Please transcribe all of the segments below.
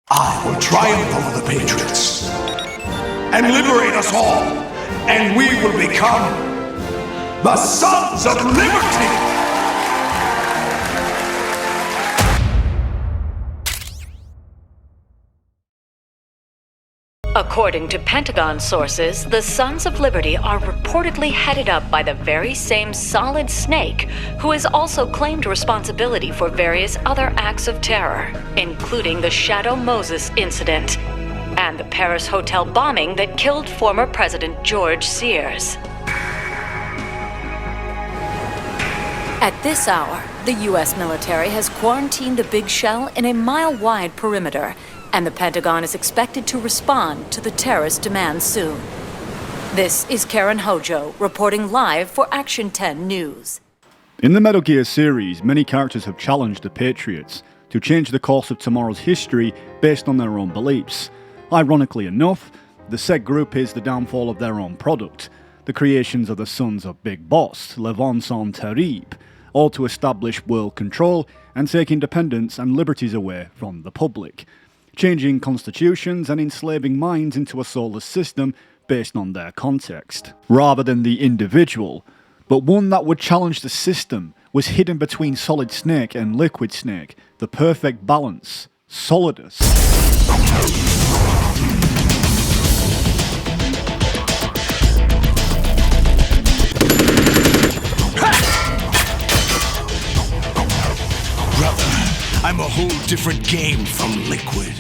I will triumph over the Patriots and liberate us all, and we will become the Sons of Liberty! According to Pentagon sources, the Sons of Liberty are reportedly headed up by the very same Solidus Snake, who has also claimed responsibility for various other acts of terror, including the Shadow Moses incident and the Paris hotel bombing that killed former President George Sears. At this hour, the U.S. military has quarantined the Big Shell in a mile-wide perimeter, and the Pentagon is expected to respond to the terrorist demands soon. This is Karen Hojo, reporting live for Action 10 News. In the Metal Gear series, many characters have challenged the Patriots to change the course of tomorrow's history based on their own beliefs. Ironically enough, the said group is the downfall of their own product, the creations of the sons of Big Boss, Le Vincent Terrible, all to establish world control and take independence and liberties away from the public, changing constitutions and enslaving minds into a soulless system based on their context, rather than the individual. But one that would challenge the system was hidden between Solid Snake and Liquid Snake, the perfect balance, Solidus. I'm a whole different game from Liquid.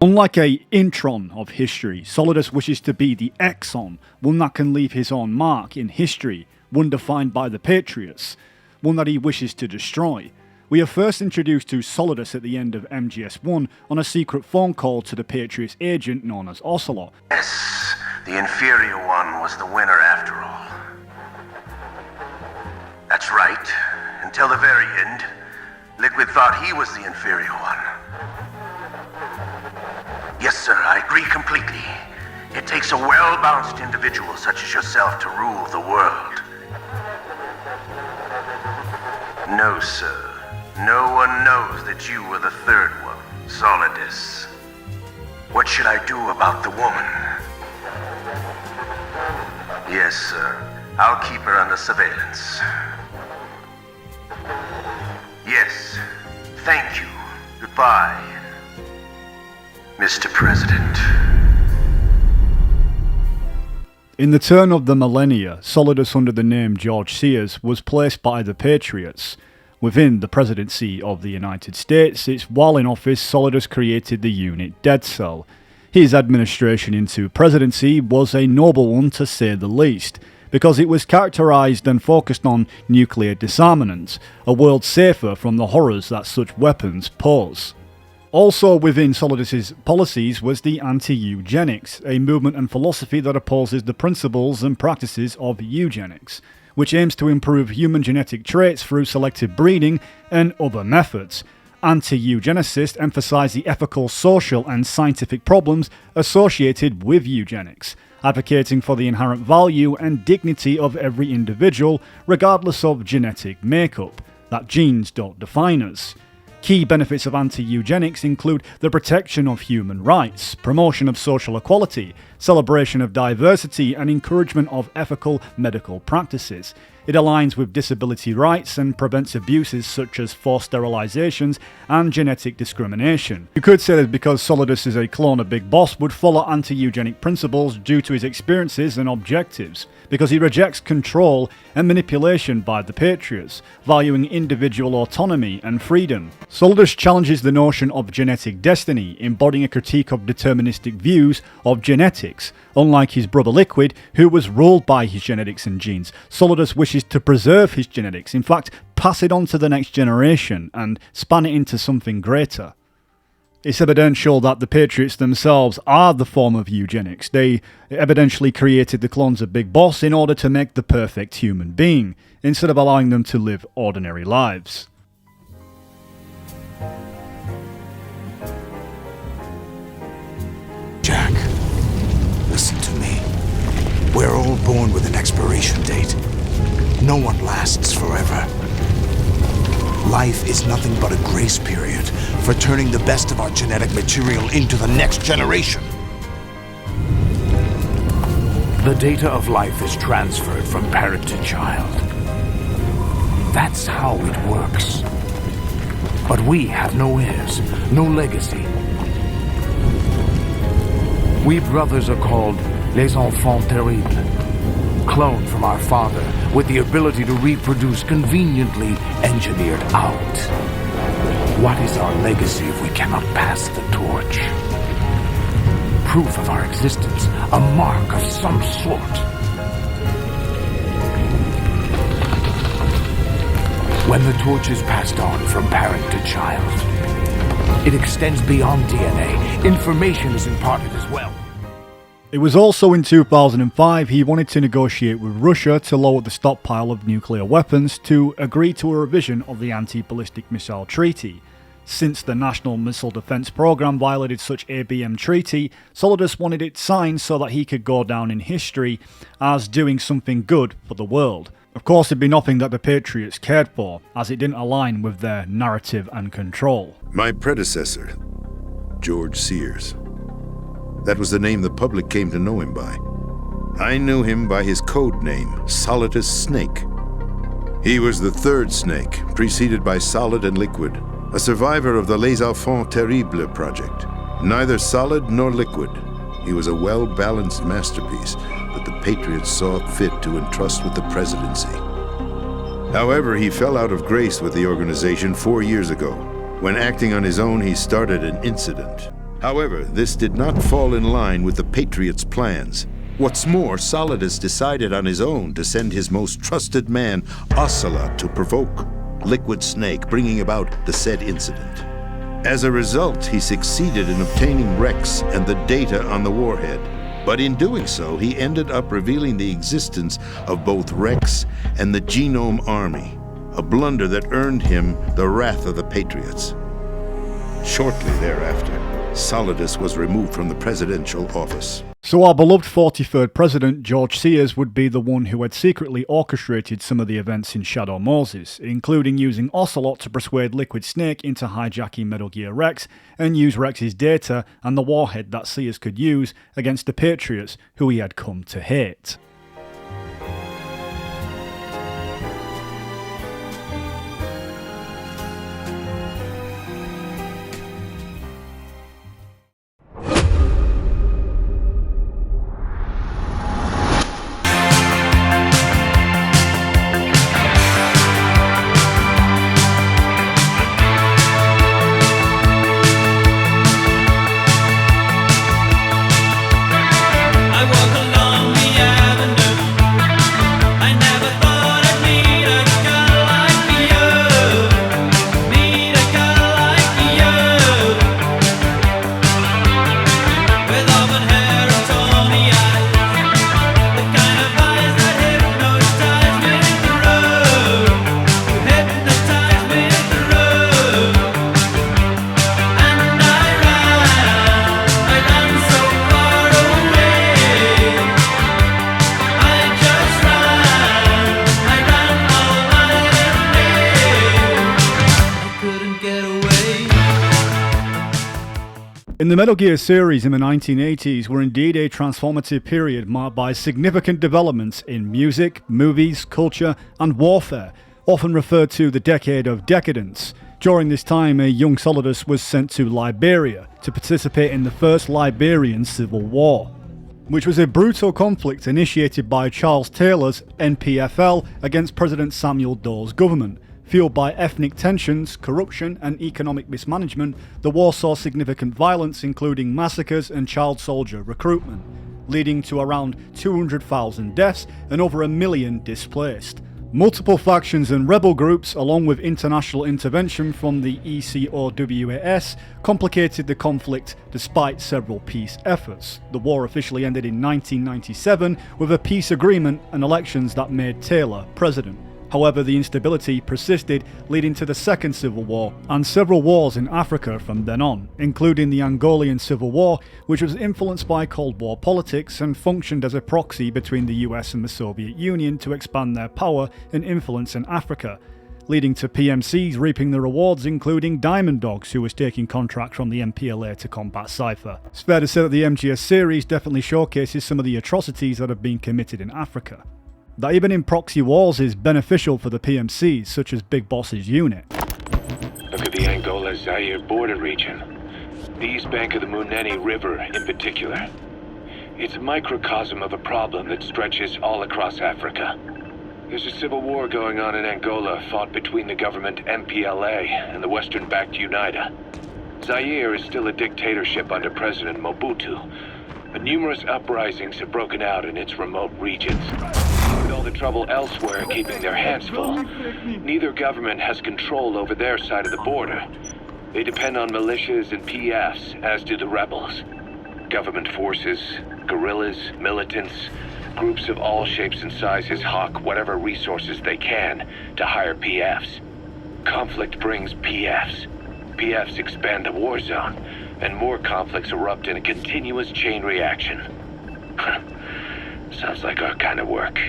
Unlike a intron of history, Solidus wishes to be the exon, one that can leave his own mark in history, one defined by the Patriots, one that he wishes to destroy. We are first introduced to Solidus at the end of MGS1 on a secret phone call to the Patriots agent known as Ocelot. Yes, the inferior one was the winner after all. That's right. Until the very end, Liquid thought he was the inferior one. Yes, sir, I agree completely. It takes a well-balanced individual such as yourself to rule the world. No, sir. No one knows that you were the third one, Solidus. What should I do about the woman? Yes, sir. I'll keep her under surveillance. Yes. Thank you. Goodbye, Mr. President. In the turn of the millennia, Solidus under the name George Sears was placed by the Patriots within the Presidency of the United States. It's while in office, Solidus created the unit Dead Cell. His administration into presidency was a noble one to say the least, because it was characterised and focused on nuclear disarmament, a world safer from the horrors that such weapons pose. Also within Solidus's policies was the anti-eugenics, a movement and philosophy that opposes the principles and practices of eugenics, which aims to improve human genetic traits through selective breeding and other methods. Anti-eugenicists emphasise the ethical, social and scientific problems associated with eugenics, advocating for the inherent value and dignity of every individual regardless of genetic makeup, that genes don't define us. Key benefits of anti-eugenics include the protection of human rights, promotion of social equality, celebration of diversity, and encouragement of ethical medical practices. It aligns with disability rights and prevents abuses such as forced sterilizations and genetic discrimination. You could say that because Solidus is a clone of Big Boss would follow anti-eugenic principles due to his experiences and objectives, because he rejects control and manipulation by the Patriots, valuing individual autonomy and freedom. Solidus challenges the notion of genetic destiny, embodying a critique of deterministic views of genetics. Unlike his brother Liquid, who was ruled by his genetics and genes, Solidus wishes to preserve his genetics, in fact, pass it on to the next generation and span it into something greater. It's evidential that the Patriots themselves are the form of eugenics. They evidently created the clones of Big Boss in order to make the perfect human being, instead of allowing them to live ordinary lives. Jack, listen to me. We're all born with an expiration date. No one lasts forever. life is nothing but a grace period for turning the best of our genetic material into the next generation. The data of life is transferred from parent to child. That's how it works. But we have no heirs, no legacy. We brothers are called les enfants terribles, cloned from our father with the ability to reproduce conveniently engineered out. What is our legacy if we cannot pass the torch? Proof of our existence, a mark of some sort. When the torch is passed on from parent to child, it extends beyond DNA. Information is imparted as well. It was also in 2005 he wanted to negotiate with Russia to lower the stockpile of nuclear weapons to agree to a revision of the Anti-Ballistic Missile Treaty. Since the National Missile Defense Program violated such ABM treaty, Solidus wanted it signed so that he could go down in history as doing something good for the world. Of course, it'd be nothing that the Patriots cared for, as it didn't align with their narrative and control. My predecessor, George Sears. That was the name the public came to know him by. I knew him by his code name, Solidus Snake. He was the third snake, preceded by Solid and Liquid, a survivor of the Les Enfants Terribles project. Neither solid nor liquid, he was a well-balanced masterpiece that the Patriots saw fit to entrust with the presidency. However, he fell out of grace with the organization 4 years ago. When acting on his own, he started an incident. However, this did not fall in line with the Patriots' plans. What's more, Solidus decided on his own to send his most trusted man, Ocelot, to provoke Liquid Snake, bringing about the said incident. As a result, he succeeded in obtaining Rex and the data on the warhead. But in doing so, he ended up revealing the existence of both Rex and the Genome Army, a blunder that earned him the wrath of the Patriots. Shortly thereafter, Solidus was removed from the presidential office. So our beloved 43rd President, George Sears, would be the one who had secretly orchestrated some of the events in Shadow Moses, including using Ocelot to persuade Liquid Snake into hijacking Metal Gear Rex and use Rex's data and the warhead that Sears could use against the Patriots, who he had come to hate. In the Metal Gear series in the 1980s were indeed a transformative period marked by significant developments in music, movies, culture, and warfare, often referred to the decade of decadence. During this time, a young Solidus was sent to Liberia to participate in the First Liberian Civil War, which was a brutal conflict initiated by Charles Taylor's NPFL against President Samuel Doe's government. Fueled by ethnic tensions, corruption, and economic mismanagement, the war saw significant violence, including massacres and child soldier recruitment, leading to around 200,000 deaths and over 1 million displaced. Multiple factions and rebel groups, along with international intervention from the ECOWAS, complicated the conflict despite several peace efforts. The war officially ended in 1997 with a peace agreement and elections that made Taylor president. However, the instability persisted, leading to the Second Civil War and several wars in Africa from then on, including the Angolan Civil War, which was influenced by Cold War politics and functioned as a proxy between the US and the Soviet Union to expand their power and influence in Africa. leading to PMCs reaping the rewards, including Diamond Dogs, who was taking contracts from the MPLA to combat Cypher. It's fair to say that the MGS series definitely showcases some of the atrocities that have been committed in Africa. That even in proxy wars is beneficial for the PMCs, such as Big Boss's unit. Look at the Angola-Zaire border region. The east bank of the Munene River in particular. It's a microcosm of a problem that stretches all across Africa. There's a civil war going on in Angola, fought between the government MPLA and the Western-backed UNITA. Zaire is still a dictatorship under President Mobutu, but numerous uprisings have broken out in its remote regions. With all the trouble elsewhere keeping their hands full, neither government has control over their side of the border. They depend on militias and PFs, as do the rebels. Government forces, guerrillas, militants, groups of all shapes and sizes hawk whatever resources they can to hire PFs. Conflict brings PFs. PFs expand the war zone, and more conflicts erupt in a continuous chain reaction. Sounds like our kind of work.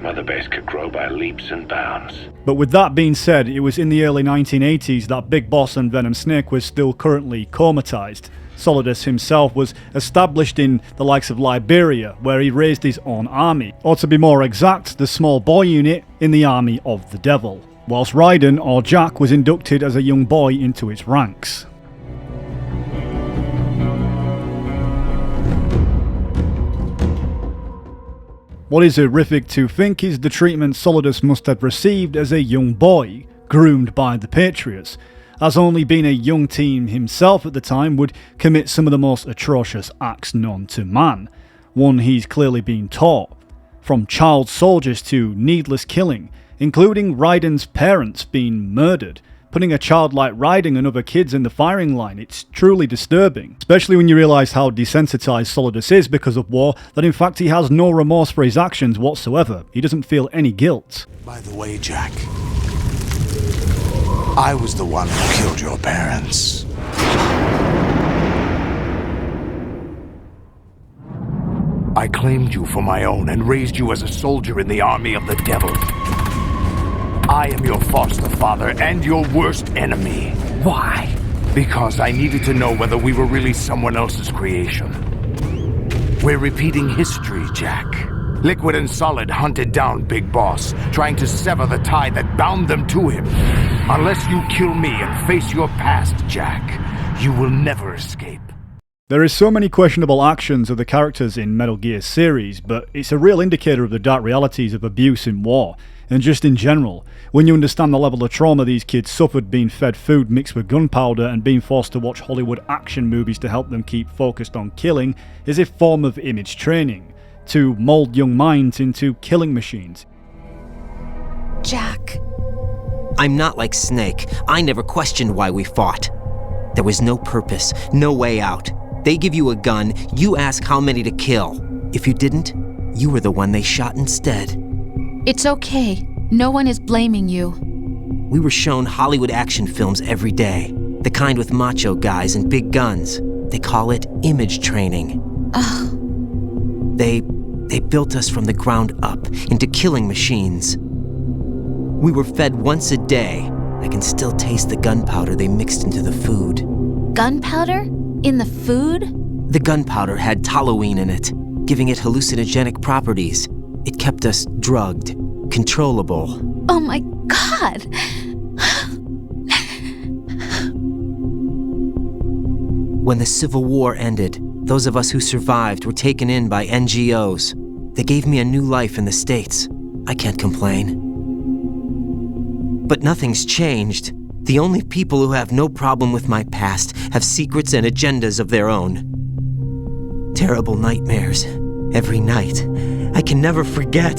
Mother Base could grow by leaps and bounds. But with that being said, it was in the early 1980s that Big Boss and Venom Snake was still currently comatized. Solidus himself was established in the likes of Liberia, where he raised his own army, or to be more exact, the small boy unit in the army of the devil, whilst Raiden, or Jack, was inducted as a young boy into its ranks. What is horrific to think is the treatment Solidus must have received as a young boy, groomed by the Patriots, as only being a young teen himself at the time would commit some of the most atrocious acts known to man, one he's clearly been taught, from child soldiers to needless killing, including Raiden's parents being murdered. Putting a child like Raiden and other kids in the firing line, it's truly disturbing, especially when you realise how desensitized Solidus is because of war, that in fact he has no remorse for his actions whatsoever. He doesn't feel any guilt. By the way, Jack, I was the one who killed your parents. I claimed you for my own and raised you as a soldier in the army of the devil. I am your foster father and your worst enemy. Why? Because I needed to know whether we were really someone else's creation. We're repeating history, Jack. Liquid and Solid hunted down Big Boss, trying to sever the tie that bound them to him. Unless you kill me and face your past, Jack, you will never escape. There is so many questionable actions of the characters in Metal Gear series, but it's a real indicator of the dark realities of abuse in war. And just in general, when you understand the level of trauma these kids suffered being fed food mixed with gunpowder and being forced to watch Hollywood action movies to help them keep focused on killing, is a form of image training, to mould young minds into killing machines. Jack. I'm not like Snake. I never questioned why we fought. There was no purpose, no way out. They give you a gun, you ask how many to kill. If you didn't, you were the one they shot instead. It's okay. No one is blaming you. We were shown Hollywood action films every day. The kind with macho guys and big guns. They call it image training. Ugh. They built us from the ground up into killing machines. We were fed once a day. I can still taste the gunpowder they mixed into the food. Gunpowder? In the food? The gunpowder had toluene in it, giving it hallucinogenic properties. It kept us drugged, controllable. Oh my God! When the Civil War ended, those of us who survived were taken in by NGOs. They gave me a new life in the States. I can't complain. But nothing's changed. The only people who have no problem with my past have secrets and agendas of their own. Terrible nightmares. Every night. I can never forget.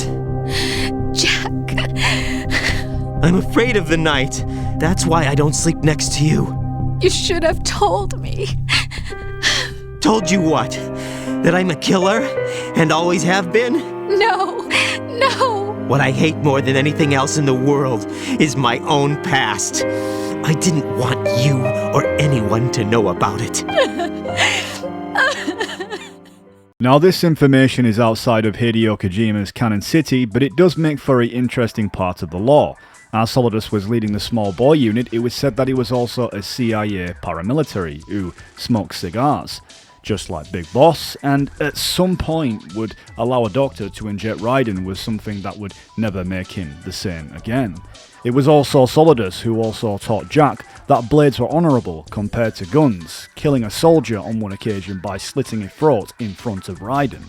Jack. I'm afraid of the night. That's why I don't sleep next to you. You should have told me. Told you what? That I'm a killer? And always have been? No. What I hate more than anything else in the world is my own past. I didn't want you or anyone to know about it. Now this information is outside of Hideo Kojima's canon city, but it does make for an interesting part of the lore, As Solidus was leading the small boy unit, it was said that he was also a CIA paramilitary who smoked cigars, just like Big Boss, and at some point would allow a doctor to inject Raiden with something that would never make him the same again. It was also Solidus who also taught Jack that blades were honourable compared to guns, killing a soldier on one occasion by slitting his throat in front of Raiden.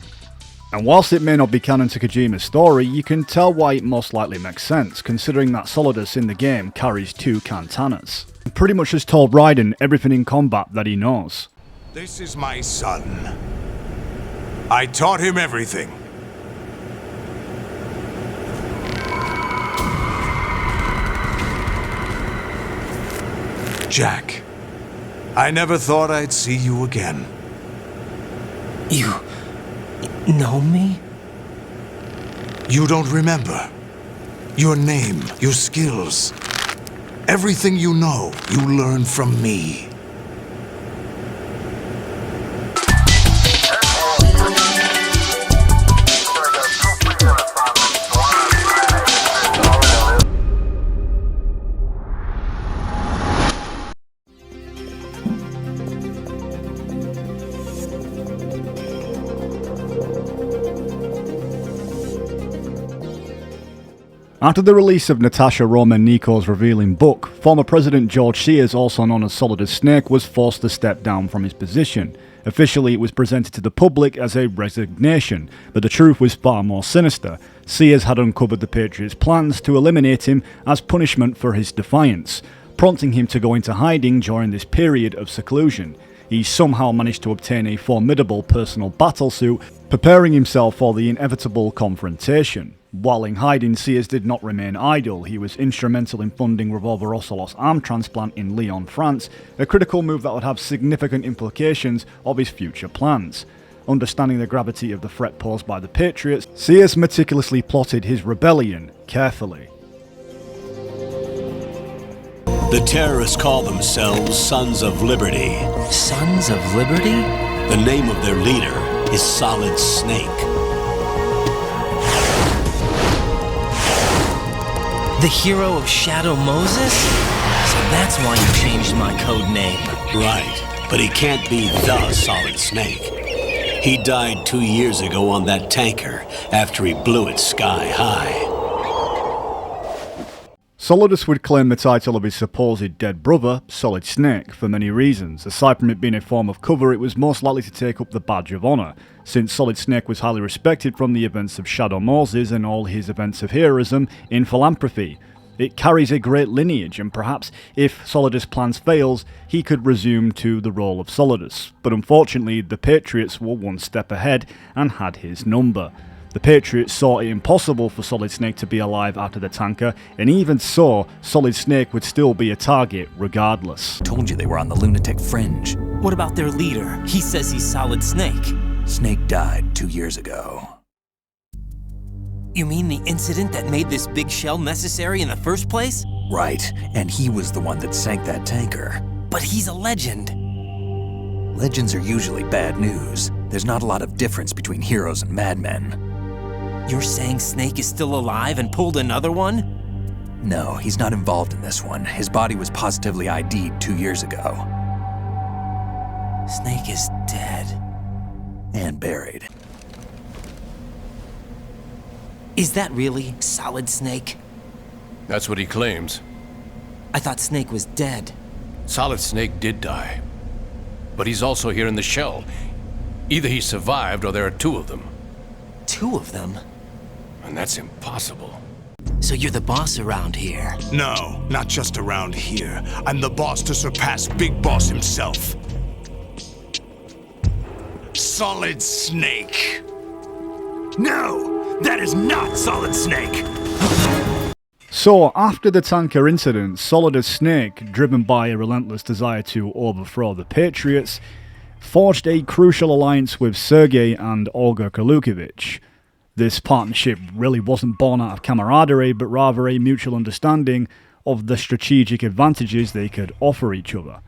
And whilst it may not be canon to Kojima's story, you can tell why it most likely makes sense, considering that Solidus in the game carries 2 katanas. He pretty much has told Raiden everything in combat that he knows. This is my son. I taught him everything. Jack, I never thought I'd see you again. You know me? You don't remember. Your name, your skills. Everything you know, you learned from me. After the release of Natasha Romanoff's revealing book, former President George Sears, also known as Solidus Snake, was forced to step down from his position. Officially, it was presented to the public as a resignation, but the truth was far more sinister. Sears had uncovered the Patriots' plans to eliminate him as punishment for his defiance, prompting him to go into hiding during this period of seclusion. He somehow managed to obtain a formidable personal battlesuit, preparing himself for the inevitable confrontation. While in hiding, Sears did not remain idle. He was instrumental in funding Revolver Ocelot's arm transplant in Lyon, France, a critical move that would have significant implications of his future plans. Understanding the gravity of the threat posed by the Patriots, Sears meticulously plotted his rebellion carefully. The terrorists call themselves Sons of Liberty. Sons of Liberty? The name of their leader is Solid Snake. The hero of Shadow Moses? So that's why you changed my code name. Right, but he can't be the Solid Snake. He died 2 years ago on that tanker after he blew it sky high. Solidus would claim the title of his supposed dead brother, Solid Snake, for many reasons. Aside from it being a form of cover, it was most likely to take up the badge of honour, since Solid Snake was highly respected from the events of Shadow Moses and all his events of heroism in philanthropy. It carries a great lineage, and perhaps if Solidus' plans fails, he could resume to the role of Solidus. But unfortunately, the Patriots were one step ahead and had his number. The Patriots saw it impossible for Solid Snake to be alive after the tanker, and even so, Solid Snake would still be a target regardless. Told you they were on the lunatic fringe. What about their leader? He says he's Solid Snake. Snake died 2 years ago. You mean the incident that made this big shell necessary in the first place? Right, and he was the one that sank that tanker. But he's a legend. Legends are usually bad news. There's not a lot of difference between heroes and madmen. You're saying Snake is still alive and pulled another one? No, he's not involved in this one. His body was positively ID'd 2 years ago. Snake is dead. And buried. Is that really Solid Snake? That's what he claims. I thought Snake was dead. Solid Snake did die. But he's also here in the shell. Either he survived or there are 2 of them. 2 of them? And that's impossible. So you're the boss around here? No, not just around here. I'm the boss to surpass Big Boss himself. Solid Snake. No, that is not Solid Snake. So, after the tanker incident, Solidus Snake, driven by a relentless desire to overthrow the Patriots, forged a crucial alliance with Sergei and Olga Kulukovich. This partnership really wasn't born out of camaraderie, but rather a mutual understanding of the strategic advantages they could offer each other.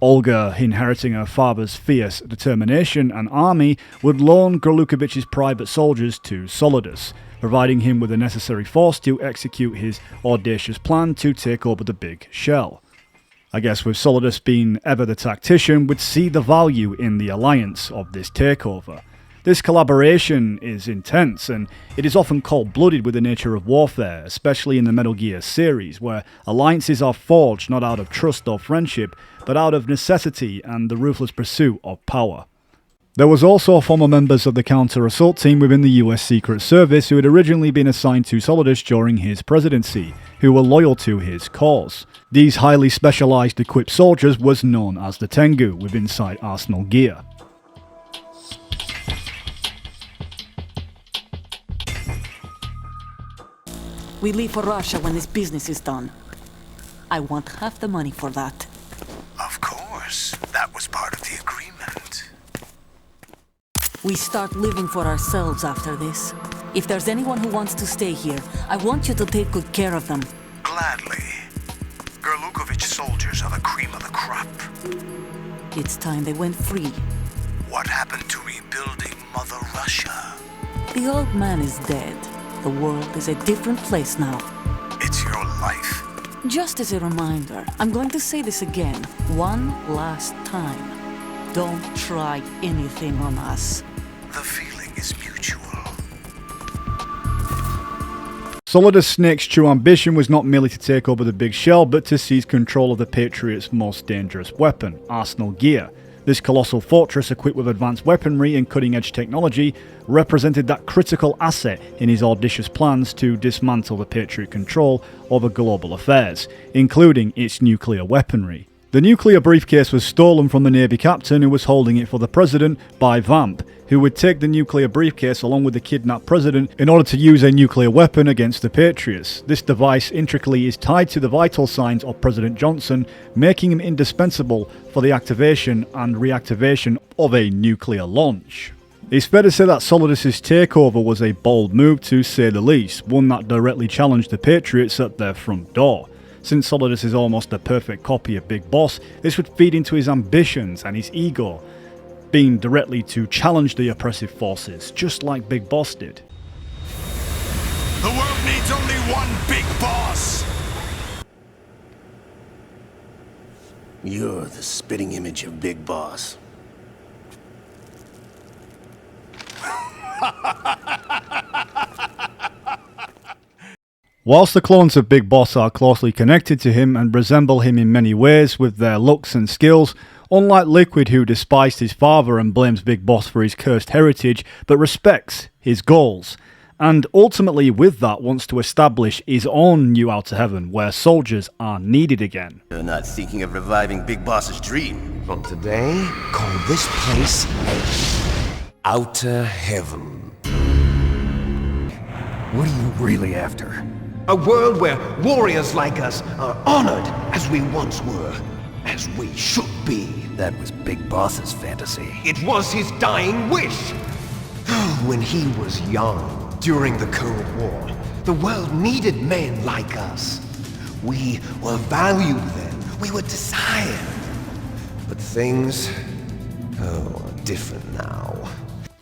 Olga, inheriting her father's fierce determination and army, would loan Gorlukovich's private soldiers to Solidus, providing him with the necessary force to execute his audacious plan to take over the Big Shell. I guess with Solidus being ever the tactician, we'd see the value in the alliance of this takeover. This collaboration is intense, and it is often cold-blooded with the nature of warfare, especially in the Metal Gear series, where alliances are forged not out of trust or friendship, but out of necessity and the ruthless pursuit of power. There was also former members of the counter-assault team within the US Secret Service who had originally been assigned to Solidus during his presidency, who were loyal to his cause. These highly specialized equipped soldiers was known as the Tengu with inside Arsenal gear. We leave for Russia when this business is done. I want half the money for that. Of course. That was part of the agreement. We start living for ourselves after this. If there's anyone who wants to stay here, I want you to take good care of them. Gladly. Gorlukovich soldiers are the cream of the crop. It's time they went free. What happened to rebuilding Mother Russia? The old man is dead. The world is a different place now. It's your life. Just as a reminder, I'm going to say this again, one last time. Don't try anything on us. The feeling is mutual. Solidus Snake's true ambition was not merely to take over the Big Shell, but to seize control of the Patriots' most dangerous weapon, Arsenal gear. This colossal fortress, equipped with advanced weaponry and cutting-edge technology, represented that critical asset in his audacious plans to dismantle the Patriot control over global affairs, including its nuclear weaponry. The nuclear briefcase was stolen from the Navy captain who was holding it for the president by Vamp, who would take the nuclear briefcase along with the kidnapped president in order to use a nuclear weapon against the Patriots. This device intricately is tied to the vital signs of President Johnson, making him indispensable for the activation and reactivation of a nuclear launch. It's fair to say that Solidus' takeover was a bold move to say the least, one that directly challenged the Patriots at their front door. Since Solidus is almost a perfect copy of Big Boss, this would feed into his ambitions and his ego, being directly to challenge the oppressive forces, just like Big Boss did. The world needs only one big boss! You're the spitting image of Big Boss. Whilst the clones of Big Boss are closely connected to him and resemble him in many ways with their looks and skills, unlike Liquid, who despised his father and blames Big Boss for his cursed heritage, but respects his goals, and ultimately with that wants to establish his own new Outer Heaven, where soldiers are needed again. You're not thinking of reviving Big Boss's dream. From today, call this place Outer Heaven. What are you really after? A world where warriors like us are honored as we once were, as we should be. That was Big Boss's fantasy. It was his dying wish. When he was young, during the Cold War, the world needed men like us. We were valued then. We were desired. But things, are different now.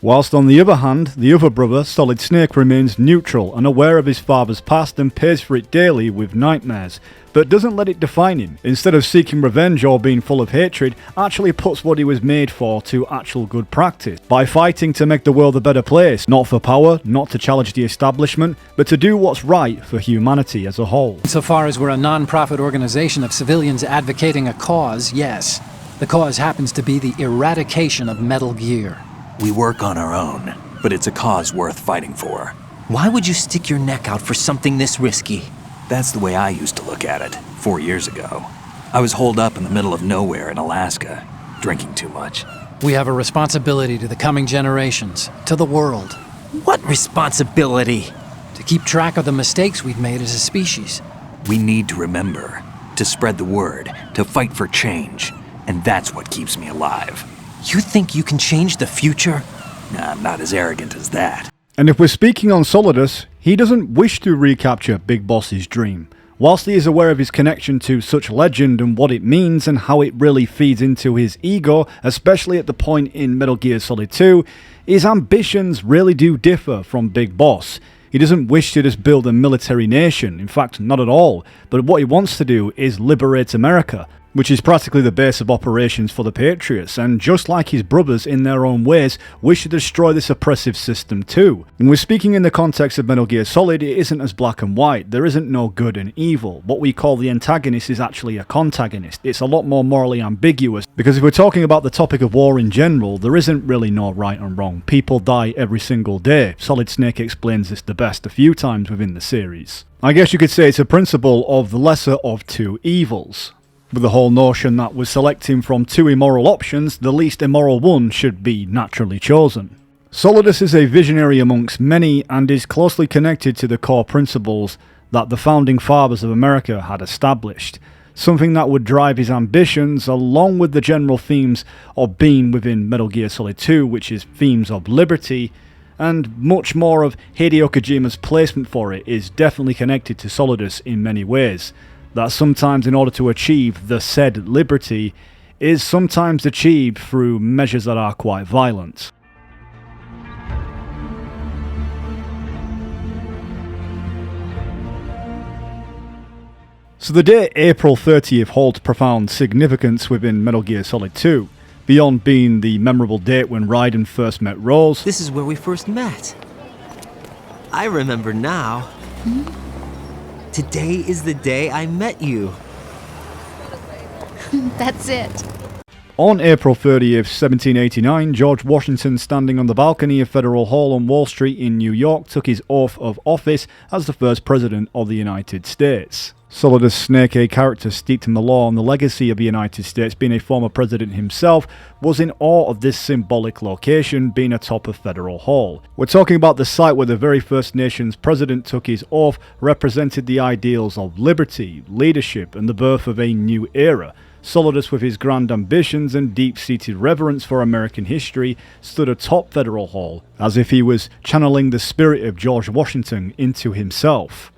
Whilst on the other hand, the other brother, Solid Snake, remains neutral and aware of his father's past and pays for it daily with nightmares, but doesn't let it define him. Instead of seeking revenge or being full of hatred, actually puts what he was made for to actual good practice, by fighting to make the world a better place, not for power, not to challenge the establishment, but to do what's right for humanity as a whole. Insofar as we're a non-profit organization of civilians advocating a cause, yes. The cause happens to be the eradication of Metal Gear. We work on our own, but it's a cause worth fighting for. Why would you stick your neck out for something this risky? That's the way I used to look at it, 4 years ago. I was holed up in the middle of nowhere in Alaska, drinking too much. We have a responsibility to the coming generations, to the world. What responsibility? To keep track of the mistakes we've made as a species. We need to remember, to spread the word, to fight for change, and that's what keeps me alive. You think you can change the future? Nah, I'm not as arrogant as that. And if we're speaking on Solidus, he doesn't wish to recapture Big Boss's dream. Whilst he is aware of his connection to such legend and what it means and how it really feeds into his ego, especially at the point in Metal Gear Solid 2, his ambitions really do differ from Big Boss. He doesn't wish to just build a military nation, in fact not at all, but what he wants to do is liberate America, which is practically the base of operations for the Patriots, and just like his brothers in their own ways, wish to destroy this oppressive system too. And we're speaking in the context of Metal Gear Solid, it isn't as black and white, there isn't no good and evil. What we call the antagonist is actually a contagonist. It's a lot more morally ambiguous, because if we're talking about the topic of war in general, there isn't really no right and wrong. People die every single day. Solid Snake explains this the best a few times within the series. I guess you could say it's a principle of the lesser of two evils, with the whole notion that we're selecting from two immoral options, the least immoral one should be naturally chosen. Solidus is a visionary amongst many and is closely connected to the core principles that the founding fathers of America had established, something that would drive his ambitions along with the general themes of being within Metal Gear Solid 2, which is themes of liberty, and much more of Hideo Kojima's placement for it is definitely connected to Solidus in many ways. That sometimes in order to achieve the said liberty is sometimes achieved through measures that are quite violent. So the day April 30th holds profound significance within Metal Gear Solid 2, beyond being the memorable date when Raiden first met Rose. This is where we first met. I remember now. Today is the day I met you. That's it. On April 30th, 1789, George Washington, standing on the balcony of Federal Hall on Wall Street in New York, took his oath of office as the first President of the United States. Solidus Snake, a character steeped in the law and the legacy of the United States, being a former president himself, was in awe of this symbolic location being atop of Federal Hall. We're talking about the site where the very first nation's president took his oath, represented the ideals of liberty, leadership, and the birth of a new era. Solidus, with his grand ambitions and deep-seated reverence for American history, stood atop Federal Hall, as if he was channeling the spirit of George Washington into himself.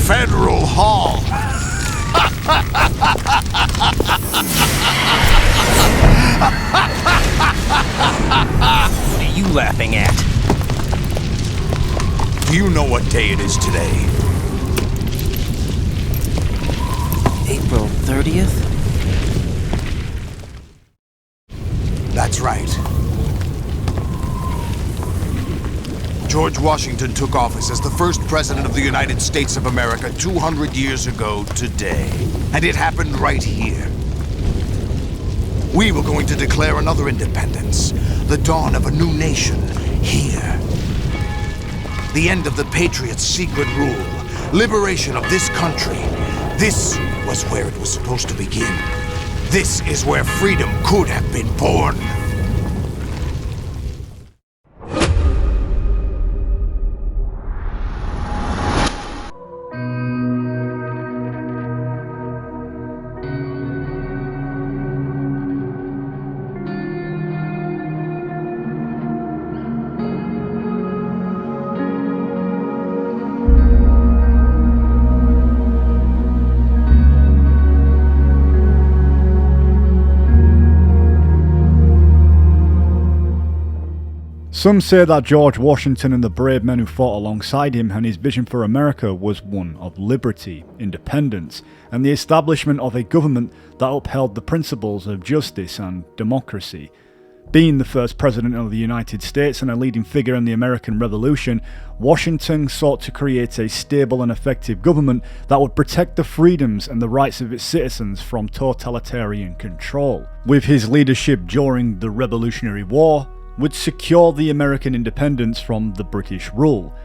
Federal Hall. What are you laughing at? Do you know what day it is today? April 30th? That's right. George Washington took office as the first president of the United States of America 200 years ago today. And it happened right here. We were going to declare another independence, the dawn of a new nation, here. The end of the Patriots' secret rule, liberation of this country. This was where it was supposed to begin. This is where freedom could have been born. Some say that George Washington and the brave men who fought alongside him and his vision for America was one of liberty, independence, and the establishment of a government that upheld the principles of justice and democracy. Being the first president of the United States and a leading figure in the American Revolution, Washington sought to create a stable and effective government that would protect the freedoms and the rights of its citizens from totalitarian control. With his leadership during the Revolutionary War, would secure the American independence from the British rule,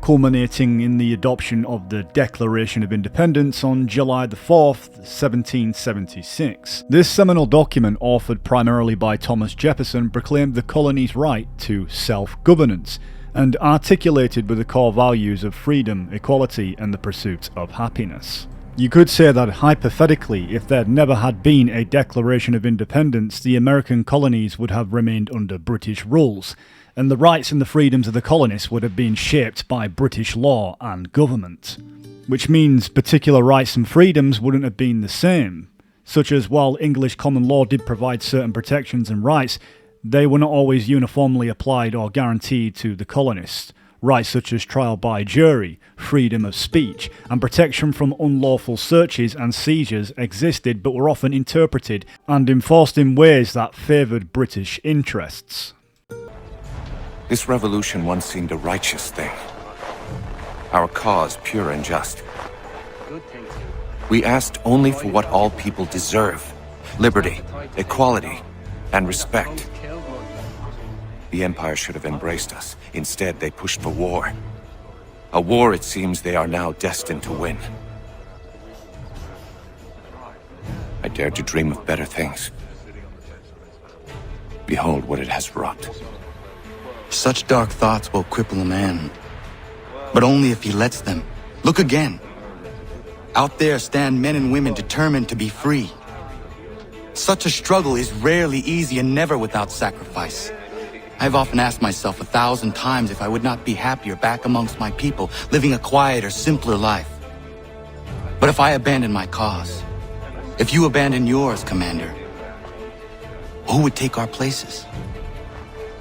culminating in the adoption of the Declaration of Independence on July the 4th, 1776. This seminal document, authored primarily by Thomas Jefferson, proclaimed the colony's right to self-governance and articulated with the core values of freedom, equality, and the pursuit of happiness. You could say that hypothetically, if there never had been a Declaration of Independence, the American colonies would have remained under British rules, and the rights and the freedoms of the colonists would have been shaped by British law and government. Which means particular rights and freedoms wouldn't have been the same, such as while English common law did provide certain protections and rights, they were not always uniformly applied or guaranteed to the colonists. Rights such as trial by jury, freedom of speech, and protection from unlawful searches and seizures existed but were often interpreted and enforced in ways that favoured British interests. This revolution once seemed a righteous thing. Our cause pure and just. We asked only for what all people deserve: liberty, equality, and respect. The Empire should have embraced us. Instead, they pushed for war. A war it seems they are now destined to win. I dared to dream of better things. Behold what it has wrought. Such dark thoughts will cripple a man, but only if he lets them. Look again. Out there stand men and women determined to be free. Such a struggle is rarely easy and never without sacrifice. I've often asked myself 1,000 times if I would not be happier back amongst my people, living a quieter, simpler life. But if I abandon my cause, if you abandon yours, Commander, who would take our places?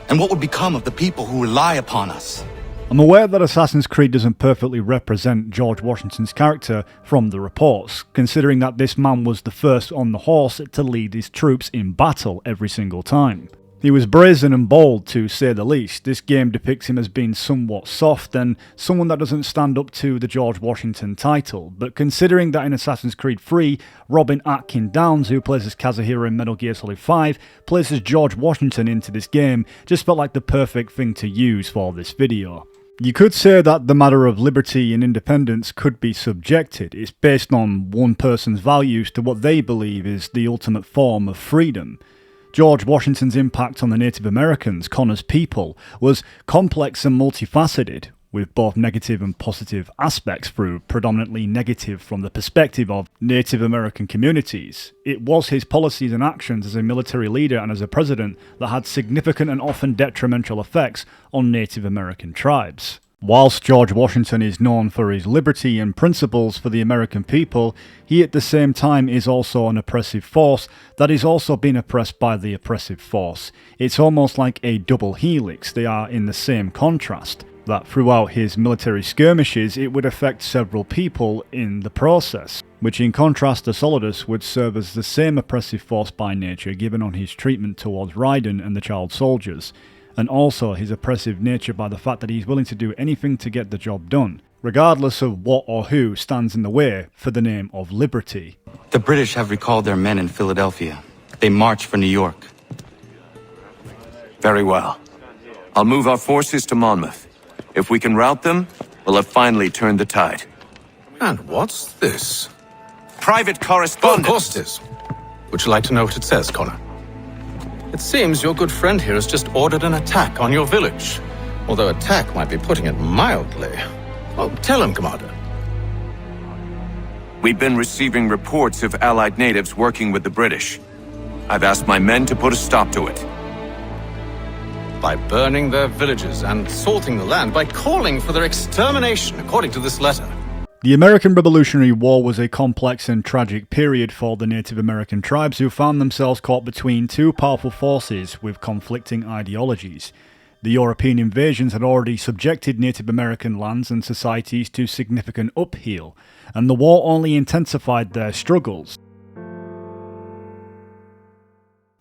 And what would become of the people who rely upon us? I'm aware that Assassin's Creed doesn't perfectly represent George Washington's character from the reports, considering that this man was the first on the horse to lead his troops in battle every single time. He was brazen and bold, to say the least. This game depicts him as being somewhat soft and someone that doesn't stand up to the George Washington title, but considering that in Assassin's Creed 3, Robin Atkin Downes, who plays as Kazuhira in Metal Gear Solid 5, plays as George Washington into this game, just felt like the perfect thing to use for this video. You could say that the matter of liberty and independence could be subjected. It's based on one person's values to what they believe is the ultimate form of freedom. George Washington's impact on the Native Americans, Connor's people, was complex and multifaceted, with both negative and positive aspects through predominantly negative from the perspective of Native American communities. It was his policies and actions as a military leader and as a president that had significant and often detrimental effects on Native American tribes. Whilst George Washington is known for his liberty and principles for the American people, he at the same time is also an oppressive force that is also being oppressed by the oppressive force. It's almost like a double helix. They are in the same contrast, that throughout his military skirmishes it would affect several people in the process, which in contrast to Solidus would serve as the same oppressive force by nature given on his treatment towards Raiden and the child soldiers, and also his oppressive nature by the fact that he's willing to do anything to get the job done, regardless of what or who stands in the way for the name of liberty. The British have recalled their men in Philadelphia. They march for New York. Very well. I'll move our forces to Monmouth. If we can rout them, we'll have finally turned the tide. And what's this? Private Oh, correspondence! of course it is. Would you like to know what it says, Connor? It seems your good friend here has just ordered an attack on your village. Although attack might be putting it mildly. Well, tell him, Commander. We've been receiving reports of Allied natives working with the British. I've asked my men to put a stop to it. By burning their villages and salting the land, by calling for their extermination, according to this letter. The American Revolutionary War was a complex and tragic period for the Native American tribes who found themselves caught between two powerful forces with conflicting ideologies. The European invasions had already subjected Native American lands and societies to significant upheaval, and the war only intensified their struggles.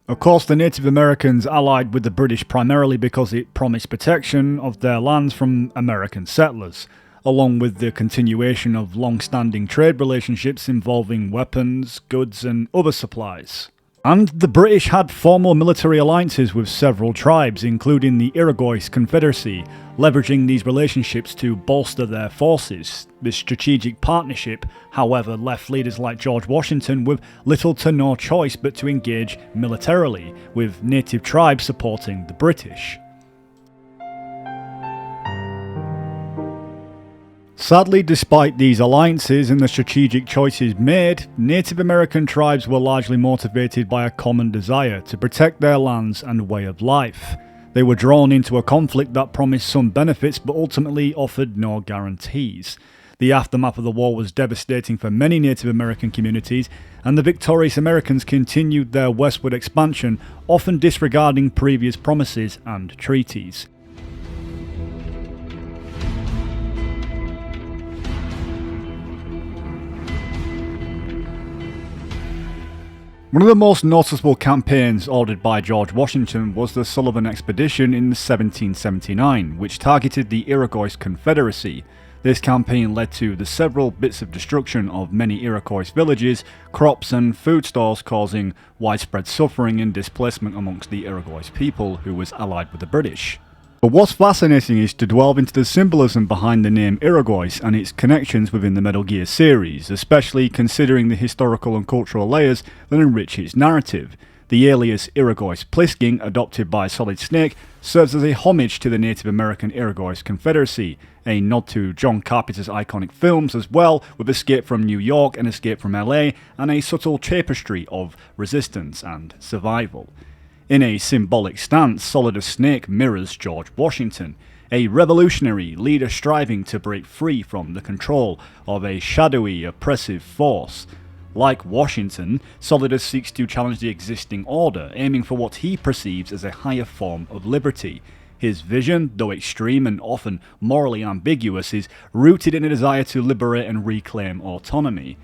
Of course, the Native Americans allied with the British primarily because it promised protection of their lands from American settlers, along with the continuation of long-standing trade relationships involving weapons, goods and other supplies. And the British had formal military alliances with several tribes, including the Iroquois Confederacy, leveraging these relationships to bolster their forces. This strategic partnership, however, left leaders like George Washington with little to no choice but to engage militarily, with native tribes supporting the British. Sadly, despite these alliances and the strategic choices made, Native American tribes were largely motivated by a common desire to protect their lands and way of life. They were drawn into a conflict that promised some benefits but ultimately offered no guarantees. The aftermath of the war was devastating for many Native American communities, and the victorious Americans continued their westward expansion, often disregarding previous promises and treaties. One of the most noticeable campaigns ordered by George Washington was the Sullivan Expedition in 1779, which targeted the Iroquois Confederacy. This campaign led to the several bits of destruction of many Iroquois villages, crops and food stores, causing widespread suffering and displacement amongst the Iroquois people, who was allied with the British. But what's fascinating is to delve into the symbolism behind the name Iroquois and its connections within the Metal Gear series, especially considering the historical and cultural layers that enrich its narrative. The alias Iroquois Pliskin, adopted by Solid Snake, serves as a homage to the Native American Iroquois Confederacy, a nod to John Carpenter's iconic films as well, with Escape from New York and Escape from LA, and a subtle tapestry of resistance and survival. In a symbolic stance, Solidus Snake mirrors George Washington, a revolutionary leader striving to break free from the control of a shadowy, oppressive force. Like Washington, Solidus seeks to challenge the existing order, aiming for what he perceives as a higher form of liberty. His vision, though extreme and often morally ambiguous, is rooted in a desire to liberate and reclaim autonomy.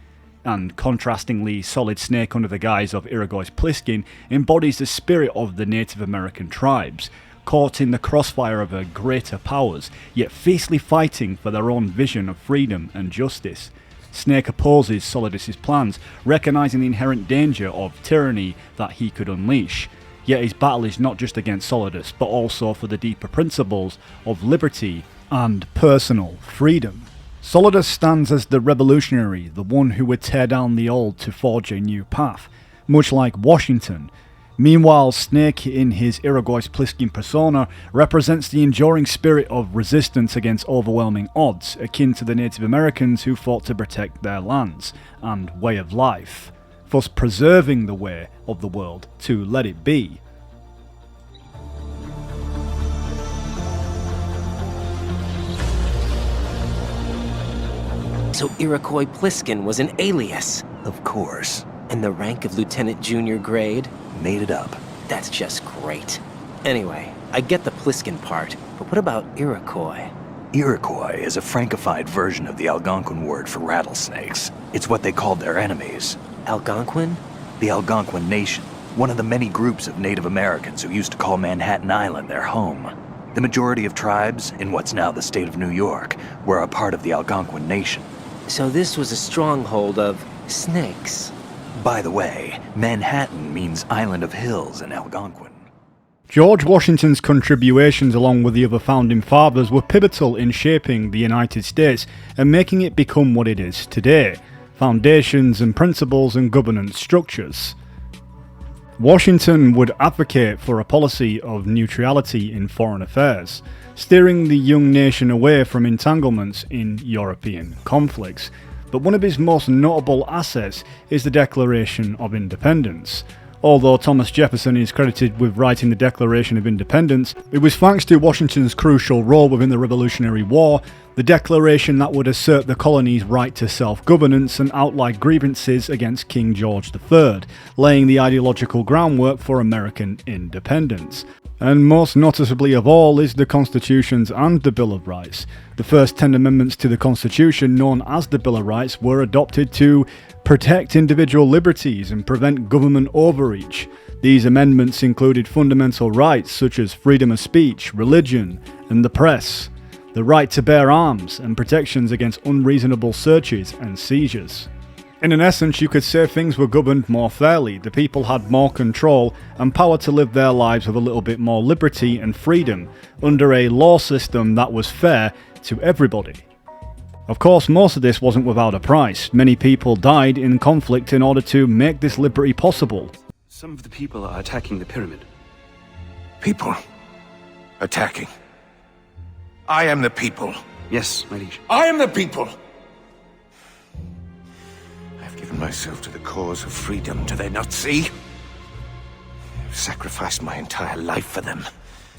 And contrastingly, Solid Snake, under the guise of Iroquois Pliskin, embodies the spirit of the Native American tribes, caught in the crossfire of greater powers, yet fiercely fighting for their own vision of freedom and justice. Snake opposes Solidus's plans, recognizing the inherent danger of tyranny that he could unleash. Yet his battle is not just against Solidus, but also for the deeper principles of liberty and personal freedom. Solidus stands as the revolutionary, the one who would tear down the old to forge a new path, much like Washington. Meanwhile, Snake, in his Iroquois Pliskin persona, represents the enduring spirit of resistance against overwhelming odds, akin to the Native Americans who fought to protect their lands and way of life, thus preserving the way of the world to let it be. So Iroquois Pliskin was an alias? Of course. And the rank of Lieutenant Junior grade? Made it up. That's just great. Anyway, I get the Pliskin part, but what about Iroquois? Iroquois is a Frankified version of the Algonquin word for rattlesnakes. It's what they called their enemies. Algonquin? The Algonquin Nation, one of the many groups of Native Americans who used to call Manhattan Island their home. The majority of tribes, in what's now the state of New York, were a part of the Algonquin Nation. So this was a stronghold of snakes. By the way, Manhattan means Island of Hills in Algonquin. George Washington's contributions, along with the other founding fathers, were pivotal in shaping the United States and making it become what it is today: foundations and principles and governance structures. Washington would advocate for a policy of neutrality in foreign affairs, steering the young nation away from entanglements in European conflicts. But one of his most notable assets is the Declaration of Independence. Although Thomas Jefferson is credited with writing the Declaration of Independence, it was thanks to Washington's crucial role within the Revolutionary War, the declaration that would assert the colony's right to self-governance and outline grievances against King George III, laying the ideological groundwork for American independence. And most noticeably of all is the Constitutions and the Bill of Rights. The first 10 amendments to the Constitution, known as the Bill of Rights, were adopted to protect individual liberties and prevent government overreach. These amendments included fundamental rights such as freedom of speech, religion, and the press, the right to bear arms, and protections against unreasonable searches and seizures. In an essence, you could say things were governed more fairly, the people had more control and power to live their lives with a little bit more liberty and freedom, under a law system that was fair to everybody. Of course, most of this wasn't without a price. Many people died in conflict in order to make this liberty possible. Some of the people are attacking the pyramid. People attacking. I am the people. Yes, my liege. I am the people. I've given myself to the cause of freedom. Do they not see? I've sacrificed my entire life for them.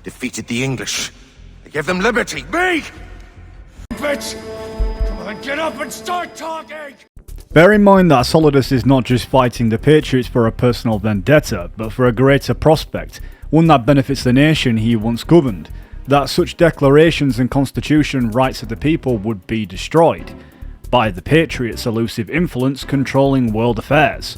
defeated the English. I gave them liberty. Me! Bitch! Come on, get up and start talking! Bear in mind that Solidus is not just fighting the Patriots for a personal vendetta, but for a greater prospect, one that benefits the nation he once governed, that such declarations and constitution rights of the people would be destroyed by the Patriots' elusive influence controlling world affairs.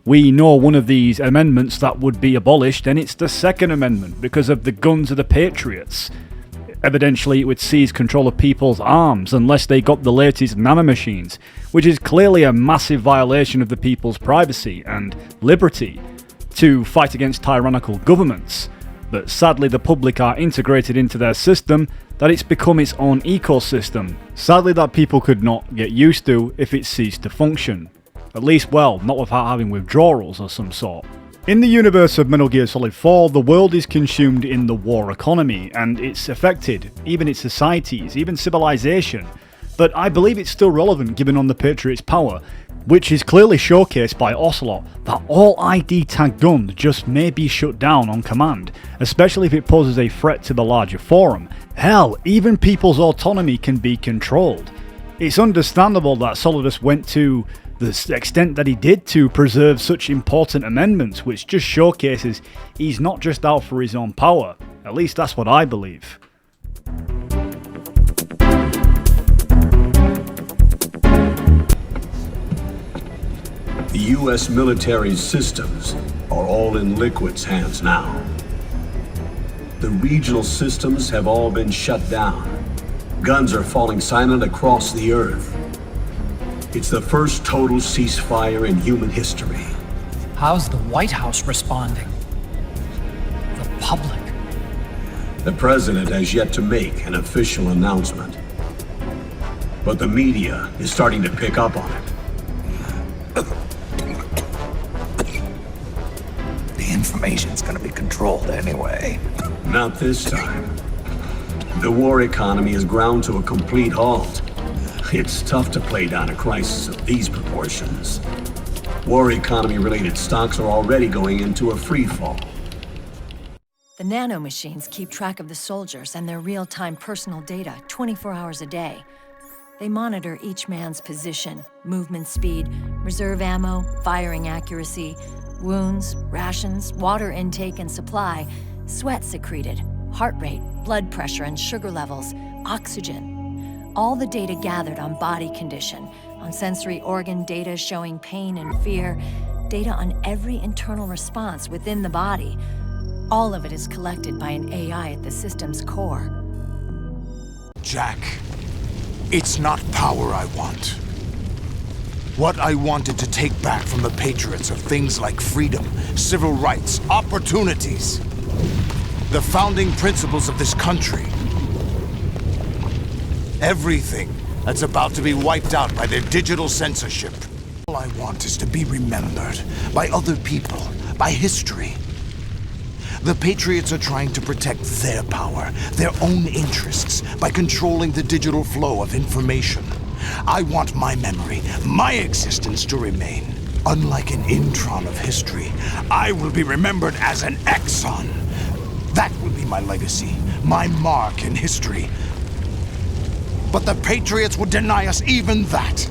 We know one of these amendments that would be abolished, and it's the Second Amendment because of the guns of the Patriots. Evidently, it would seize control of people's arms unless they got the latest nanomachines, which is clearly a massive violation of the people's privacy and liberty to fight against tyrannical governments. But sadly, the public are integrated into their system that it's become its own ecosystem. Sadly, that people could not get used to if it ceased to function. At least, well, not without having withdrawals of some sort. In the universe of Metal Gear Solid 4, the world is consumed in the war economy, and it's affected even its societies, even civilization. But I believe it's still relevant given on the Patriots' power, which is clearly showcased by Ocelot, that all ID tag guns just may be shut down on command, especially if it poses a threat to the larger forum. Hell, even people's autonomy can be controlled. It's understandable that Solidus went to the extent that he did to preserve such important amendments, which just showcases he's not just out for his own power. At least that's what I believe. The U.S. military systems are all in Liquid's hands now. The regional systems have all been shut down. Guns are falling silent across the earth. It's the first total ceasefire in human history. How's the White House responding? The public? The president has yet to make an official announcement. But the media is starting to pick up on it. The information's gonna be controlled anyway. Not this time. The war economy is ground to a complete halt. It's tough to play down a crisis of these proportions. War economy-related stocks are already going into a free fall. The nanomachines keep track of the soldiers and their real-time personal data 24 hours a day. They monitor each man's position, movement speed, reserve ammo, firing accuracy, wounds, rations, water intake and supply, sweat secreted, heart rate, blood pressure and sugar levels, oxygen. All the data gathered on body condition, on sensory organ data showing pain and fear, data on every internal response within the body. All of it is collected by an AI at the system's core. Jack, it's not power I want. What I wanted to take back from the Patriots are things like freedom, civil rights, opportunities. The founding principles of this country. Everything that's about to be wiped out by their digital censorship. All I want is to be remembered by other people, by history. The Patriots are trying to protect their power, their own interests, by controlling the digital flow of information. I want my memory, my existence to remain. Unlike an intron of history, I will be remembered as an exon. That will be my legacy, my mark in history. But the Patriots would deny us even that.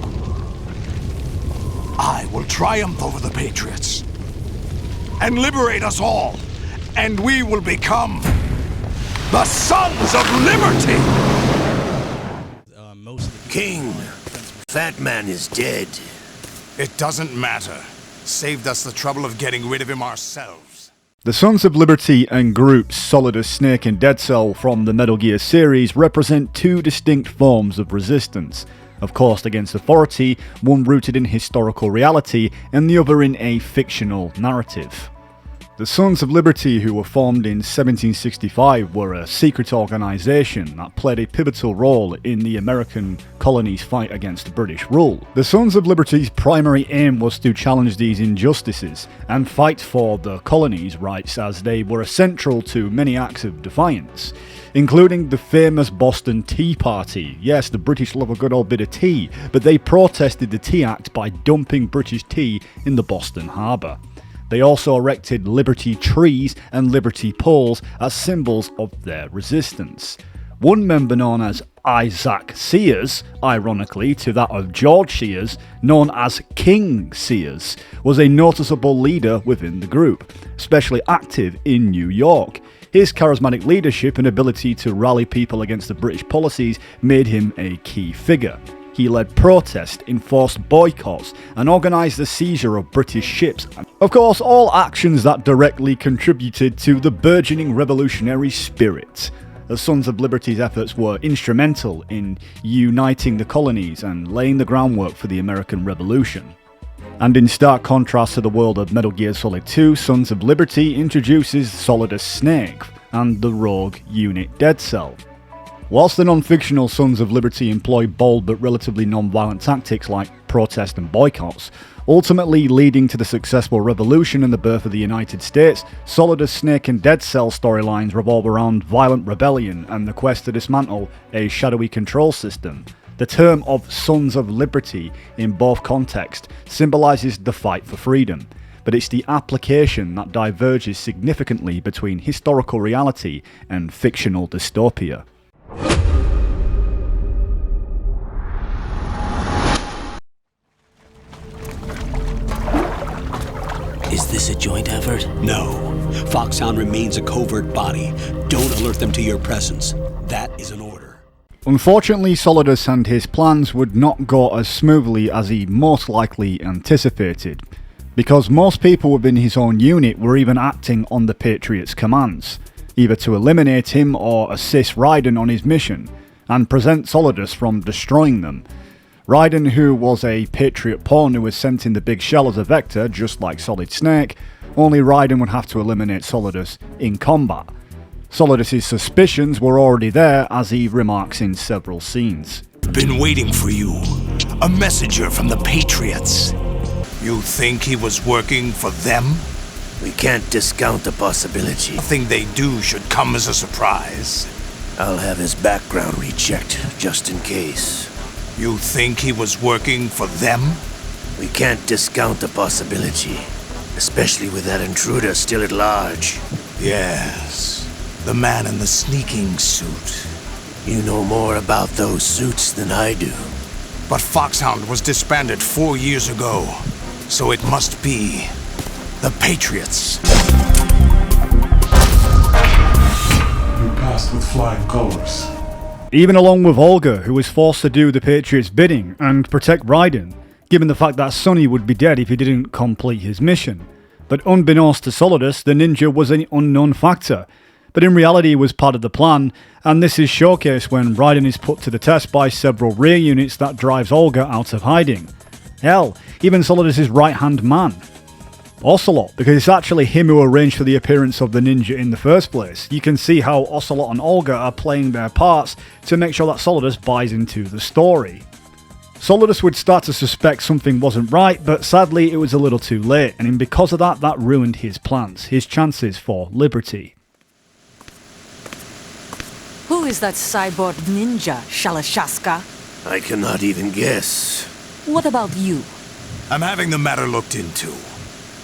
I will triumph over the Patriots and liberate us all, and we will become the Sons of Liberty! King, Fat Man is dead. It doesn't matter. Saved us the trouble of getting rid of him ourselves. The Sons of Liberty and groups Solidus Snake and Dead Cell from the Metal Gear series represent two distinct forms of resistance. Of course, against authority, one rooted in historical reality and the other in a fictional narrative. The Sons of Liberty, who were formed in 1765, were a secret organisation that played a pivotal role in the American colonies' fight against British rule. The Sons of Liberty's primary aim was to challenge these injustices and fight for the colonies' rights, as they were central to many acts of defiance, including the famous Boston Tea Party. Yes, the British love a good old bit of tea, but they protested the Tea Act by dumping British tea in the Boston Harbour. They also erected liberty trees and liberty poles as symbols of their resistance. One member known as Isaac Sears, ironically to that of George Sears, known as King Sears, was a noticeable leader within the group, especially active in New York. His charismatic leadership and ability to rally people against the British policies made him a key figure. He led protests, enforced boycotts, and organised the seizure of British ships. Of course, all actions that directly contributed to the burgeoning revolutionary spirit. The Sons of Liberty's efforts were instrumental in uniting the colonies and laying the groundwork for the American Revolution. And in stark contrast to the world of Metal Gear Solid 2, Sons of Liberty introduces Solidus Snake and the rogue unit Dead Cell. Whilst the non-fictional Sons of Liberty employ bold but relatively non-violent tactics like protest and boycotts, ultimately leading to the successful revolution and the birth of the United States, Solidus Snake and Dead Cell storylines revolve around violent rebellion and the quest to dismantle a shadowy control system. The term of Sons of Liberty in both contexts symbolises the fight for freedom, but it's the application that diverges significantly between historical reality and fictional dystopia. Is this a joint effort? No. Foxhound remains a covert body. Don't alert them to your presence. That is an order. Unfortunately, Solidus and his plans would not go as smoothly as he most likely anticipated, because most people within his own unit were even acting on the Patriots' commands, either to eliminate him or assist Raiden on his mission, and prevent Solidus from destroying them. Raiden, who was a Patriot pawn who was sent in the big shell as a vector, just like Solid Snake, only Raiden would have to eliminate Solidus in combat. Solidus' suspicions were already there, as he remarks in several scenes. Been waiting for you. A messenger from the Patriots. You think he was working for them? We can't discount the possibility. Nothing they do should come as a surprise. I'll have his background rechecked, just in case. You think he was working for them? We can't discount the possibility, especially with that intruder still at large. Yes, the man in the sneaking suit. You know more about those suits than I do. But Foxhound was disbanded 4 years ago, so it must be the Patriots. You passed with flying colors. Even along with Olga, who was forced to do the Patriots' bidding and protect Raiden, given the fact that Sonny would be dead if he didn't complete his mission. But unbeknownst to Solidus, the ninja was an unknown factor, but in reality he was part of the plan, and this is showcased when Raiden is put to the test by several rear units that drives Olga out of hiding. Hell, even Solidus' right-hand man. Ocelot, because it's actually him who arranged for the appearance of the ninja in the first place. You can see how Ocelot and Olga are playing their parts to make sure that Solidus buys into the story. Solidus would start to suspect something wasn't right, but sadly it was a little too late, and because of that, that ruined his plans, his chances for liberty. Who is that cyborg ninja, Shalashaska? I cannot even guess. What about you? I'm having the matter looked into.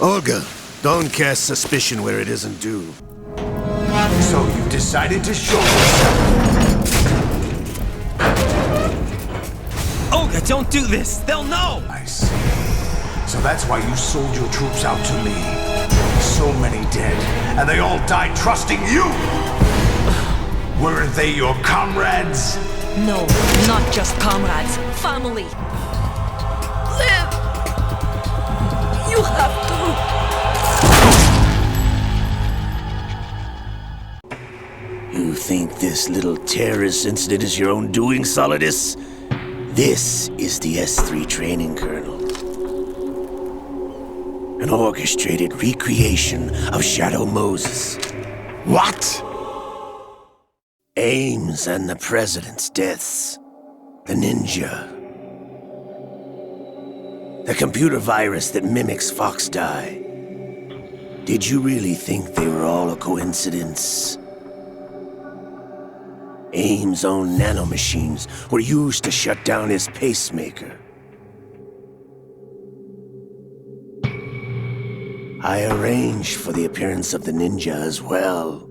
Olga, don't cast suspicion where it isn't due. So you've decided to show yourself? Olga, don't do this! They'll know! I see. So that's why you sold your troops out to me. So many dead, and they all died trusting you! Weren't they your comrades? No, not just comrades. Family. Live! You have to! You think this little terrorist incident is your own doing, Solidus? This is the S3 training kernel. An orchestrated recreation of Shadow Moses. What? Ames and the President's deaths. The ninja. The computer virus that mimics Foxdie. Did you really think they were all a coincidence? Ames' own nanomachines were used to shut down his pacemaker. I arranged for the appearance of the ninja as well.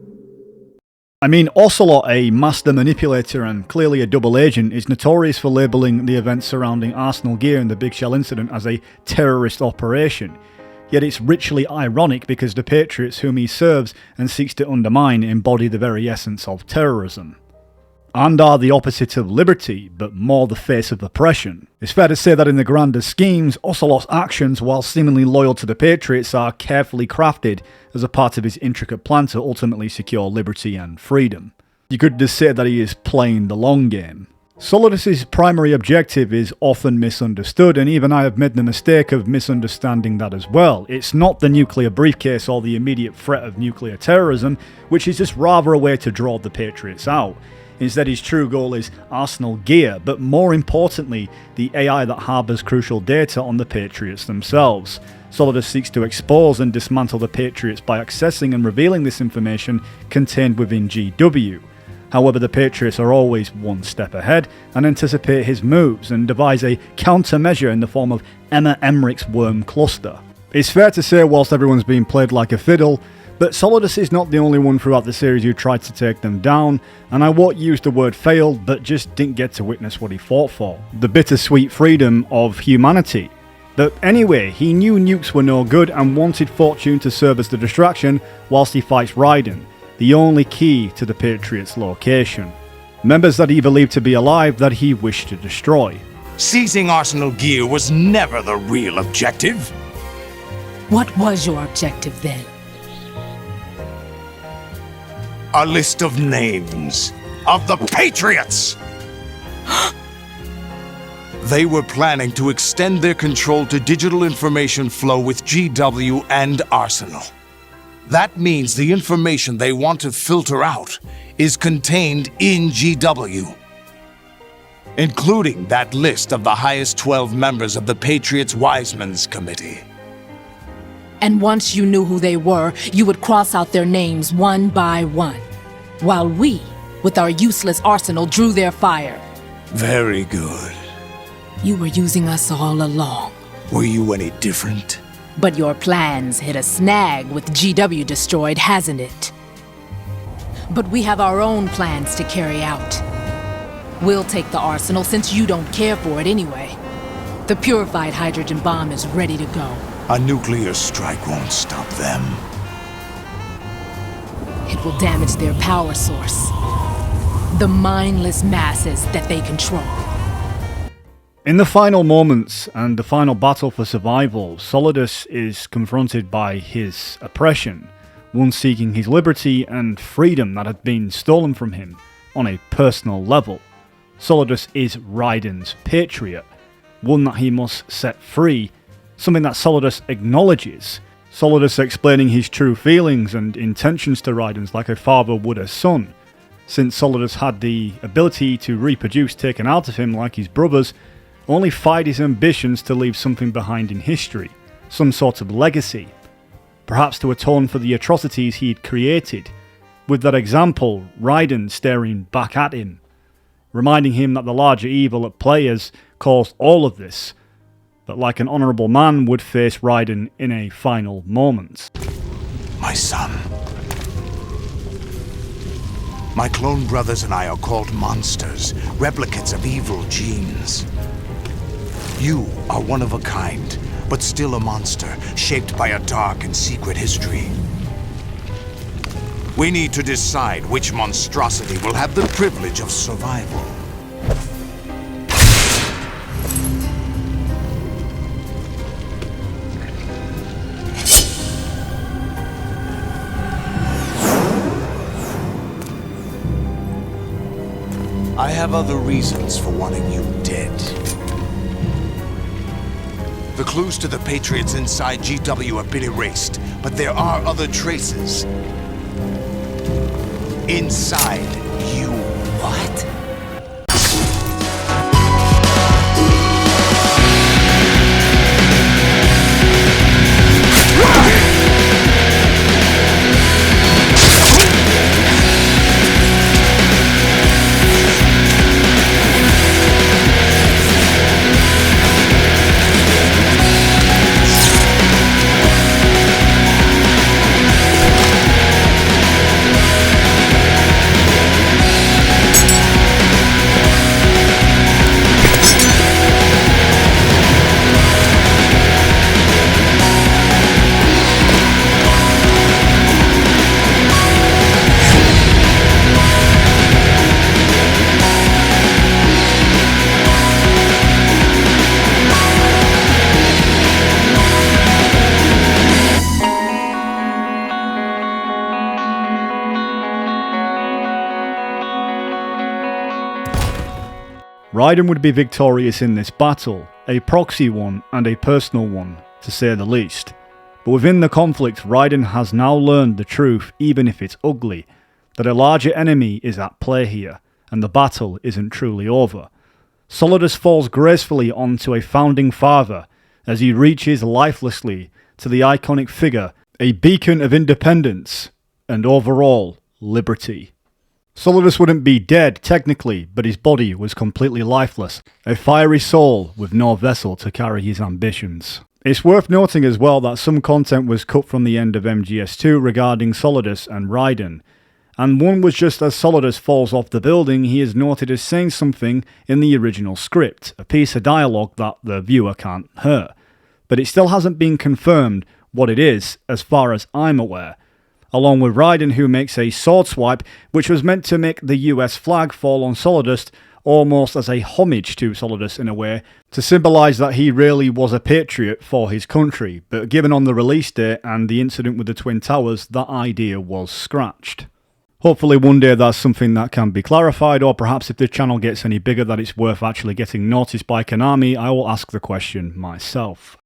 I mean, Ocelot, a master manipulator and clearly a double agent, is notorious for labelling the events surrounding Arsenal Gear and the Big Shell incident as a terrorist operation. Yet it's richly ironic because the Patriots whom he serves and seeks to undermine embody the very essence of terrorism. And are the opposite of liberty, but more the face of oppression. It's fair to say that in the grander schemes, Ocelot's actions, while seemingly loyal to the Patriots, are carefully crafted as a part of his intricate plan to ultimately secure liberty and freedom. You could just say that he is playing the long game. Solidus's primary objective is often misunderstood, and even I have made the mistake of misunderstanding that as well. It's not the nuclear briefcase or the immediate threat of nuclear terrorism, which is just rather a way to draw the Patriots out. Instead, his true goal is Arsenal Gear, but more importantly, the AI that harbours crucial data on the Patriots themselves. Solidus seeks to expose and dismantle the Patriots by accessing and revealing this information contained within GW. However, the Patriots are always one step ahead and anticipate his moves and devise a countermeasure in the form of Emma Emmerich's worm cluster. It's fair to say, whilst everyone's being played like a fiddle, but Solidus is not the only one throughout the series who tried to take them down, and I won't use the word failed, but just didn't get to witness what he fought for. The bittersweet freedom of humanity. But anyway, he knew nukes were no good and wanted Fortune to serve as the distraction whilst he fights Raiden, the only key to the Patriots' location. Members that he believed to be alive that he wished to destroy. Seizing Arsenal Gear was never the real objective. What was your objective then? A list of names of the Patriots! They were planning to extend their control to digital information flow with GW and Arsenal. That means the information they want to filter out is contained in GW, including that list of the highest 12 members of the Patriots Wiseman's Committee. And once you knew who they were, you would cross out their names one by one, while we, with our useless arsenal, drew their fire. Very good. You were using us all along. Were you any different? But your plans hit a snag with GW destroyed, hasn't it? But we have our own plans to carry out. We'll take the arsenal since you don't care for it anyway. The purified hydrogen bomb is ready to go. A nuclear strike won't stop them. It will damage their power source. The mindless masses that they control. In the final moments and the final battle for survival, Solidus is confronted by his oppression, one seeking his liberty and freedom that had been stolen from him on a personal level. Solidus is Raiden's patriot, one that he must set free, something that Solidus acknowledges. Solidus explaining his true feelings and intentions to Raiden like a father would a son. Since Solidus had the ability to reproduce taken out of him like his brothers, only fied his ambitions to leave something behind in history, some sort of legacy, perhaps to atone for the atrocities he'd created, with that example, Raiden staring back at him, reminding him that the larger evil at play has caused all of this, that like an honourable man would face Raiden in a final moment. My son. My clone brothers and I are called monsters, replicates of evil genes. You are one of a kind, but still a monster, shaped by a dark and secret history. We need to decide which monstrosity will have the privilege of survival. I have other reasons for wanting you dead. The clues to the Patriots inside GW have been erased, but there are other traces. Inside you. What? Raiden would be victorious in this battle, a proxy one and a personal one, to say the least. But within the conflict, Raiden has now learned the truth, even if it's ugly, that a larger enemy is at play here, and the battle isn't truly over. Solidus falls gracefully onto a founding father as he reaches lifelessly to the iconic figure, a beacon of independence and overall liberty. Solidus wouldn't be dead technically, but his body was completely lifeless, a fiery soul with no vessel to carry his ambitions. It's worth noting as well that some content was cut from the end of MGS2 regarding Solidus and Raiden, and one was just as Solidus falls off the building, he is noted as saying something in the original script, a piece of dialogue that the viewer can't hear. But it still hasn't been confirmed what it is, as far as I'm aware. Along with Raiden, who makes a sword swipe, which was meant to make the US flag fall on Solidus, almost as a homage to Solidus in a way, to symbolise that he really was a patriot for his country, but given on the release date and the incident with the Twin Towers, that idea was scratched. Hopefully one day that's something that can be clarified, or perhaps if the channel gets any bigger that it's worth actually getting noticed by Konami, I will ask the question myself.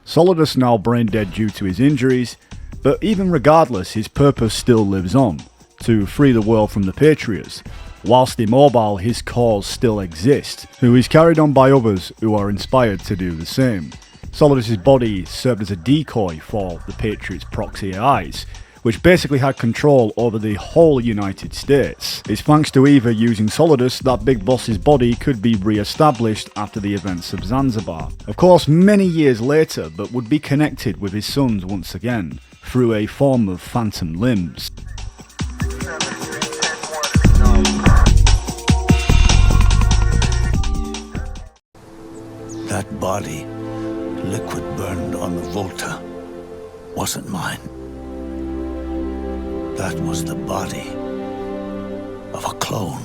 Solidus now brain dead due to his injuries, but even regardless, his purpose still lives on, to free the world from the Patriots. Whilst immobile, his cause still exists, who is carried on by others who are inspired to do the same. Solidus' body served as a decoy for the Patriots' proxy AIs, which basically had control over the whole United States. It's thanks to Eva using Solidus that Big Boss's body could be re-established after the events of Zanzibar. Of course, many years later, but would be connected with his sons once again, through a form of phantom limbs. That body, liquid burned on the Volta, wasn't mine. That was the body of a clone.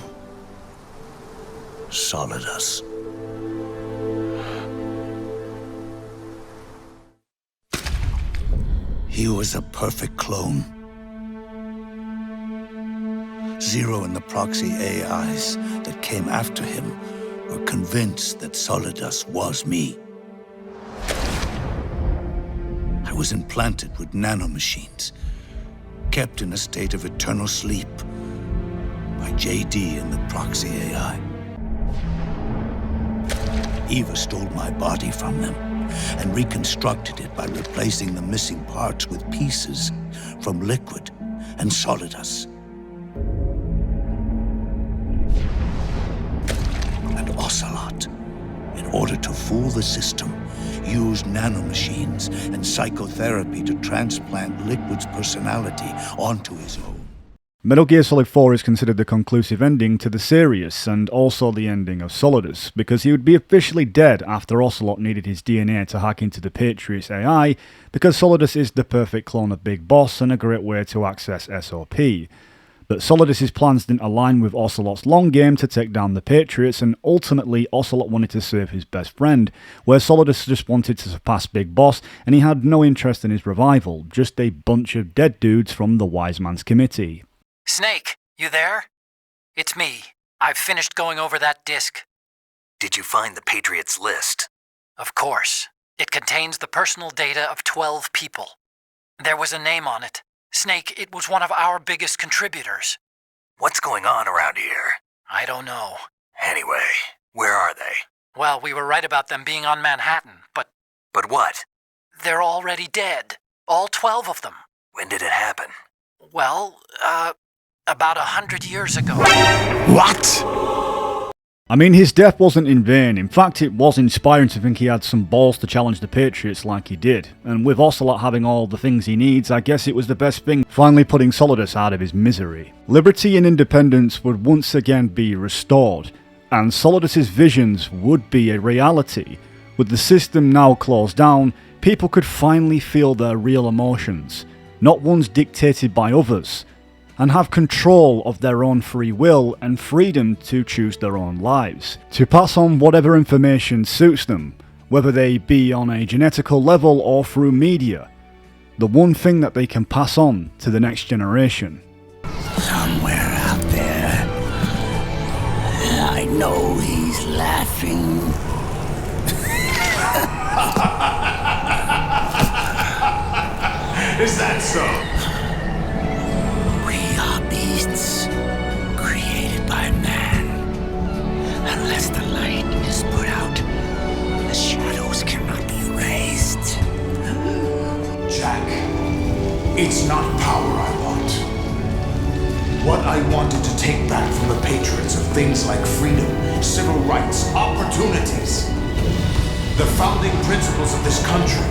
Solidus. He was a perfect clone. Zero and the proxy AIs that came after him were convinced that Solidus was me. I was implanted with nanomachines, kept in a state of eternal sleep by JD and the proxy AI. Eva stole my body from them and reconstructed it by replacing the missing parts with pieces from Liquid and Solidus. And Ocelot, in order to fool the system, used nanomachines and psychotherapy to transplant Liquid's personality onto his own. Metal Gear Solid 4 is considered the conclusive ending to the series, and also the ending of Solidus, because he would be officially dead after Ocelot needed his DNA to hack into the Patriots AI, because Solidus is the perfect clone of Big Boss and a great way to access SOP. But Solidus' plans didn't align with Ocelot's long game to take down the Patriots, and ultimately Ocelot wanted to save his best friend, where Solidus just wanted to surpass Big Boss, and he had no interest in his revival, just a bunch of dead dudes from the Wise Man's Committee. Snake, you there? It's me. I've finished going over that disk. Did you find the Patriots list? Of course. It contains the personal data of 12 people. There was a name on it. Snake, it was one of our biggest contributors. What's going on around here? I don't know. Anyway, where are they? Well, we were right about them being on Manhattan, but... But what? They're already dead. All 12 of them. When did it happen? Well, about 100 years ago. What? I mean, his death wasn't in vain. In fact, it was inspiring to think he had some balls to challenge the Patriots like he did. And with Ocelot having all the things he needs, I guess it was the best thing, finally putting Solidus out of his misery. Liberty and independence would once again be restored, and Solidus' visions would be a reality. With the system now closed down, people could finally feel their real emotions, not ones dictated by others, and have control of their own free will and freedom to choose their own lives, to pass on whatever information suits them, whether they be on a genetical level or through media, the one thing that they can pass on to the next generation. Somewhere out there. I know he's laughing. Is that so? We are beasts created by man. Unless the light is put out, the shadows cannot be erased. Jack, it's not power I want. What I wanted to take back from the Patriots are things like freedom, civil rights, opportunities. The founding principles of this country.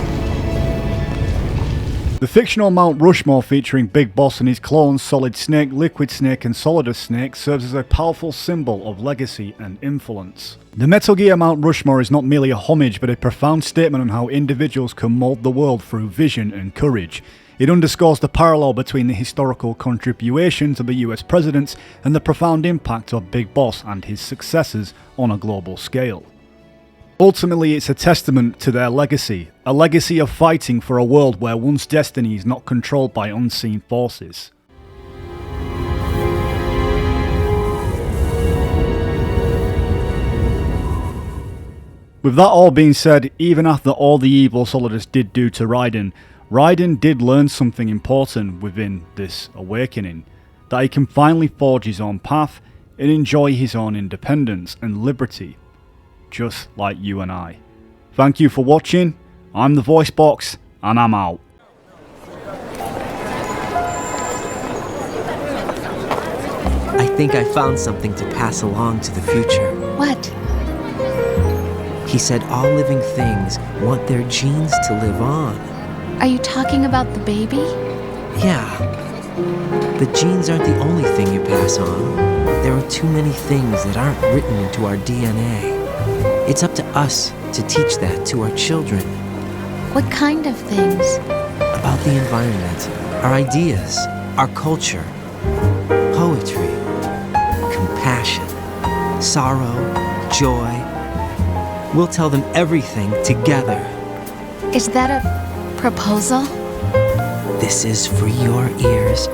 The fictional Mount Rushmore featuring Big Boss and his clones Solid Snake, Liquid Snake and Solidus Snake serves as a powerful symbol of legacy and influence. The Metal Gear Mount Rushmore is not merely a homage but a profound statement on how individuals can mould the world through vision and courage. It underscores the parallel between the historical contributions of the US presidents and the profound impact of Big Boss and his successors on a global scale. Ultimately, it's a testament to their legacy, a legacy of fighting for a world where one's destiny is not controlled by unseen forces. With that all being said, even after all the evil Solidus did do to Raiden, Raiden did learn something important within this awakening, that he can finally forge his own path and enjoy his own independence and liberty, just like you and I. Thank you for watching, I'm the Voice Box, and I'm out. I think I found something to pass along to the future. What? He said all living things want their genes to live on. Are you talking about the baby? Yeah. The genes aren't the only thing you pass on. There are too many things that aren't written into our DNA. It's up to us to teach that to our children. What kind of things? About the environment, our ideas, our culture, poetry, compassion, sorrow, joy. We'll tell them everything together. Is that a proposal? This is for your ears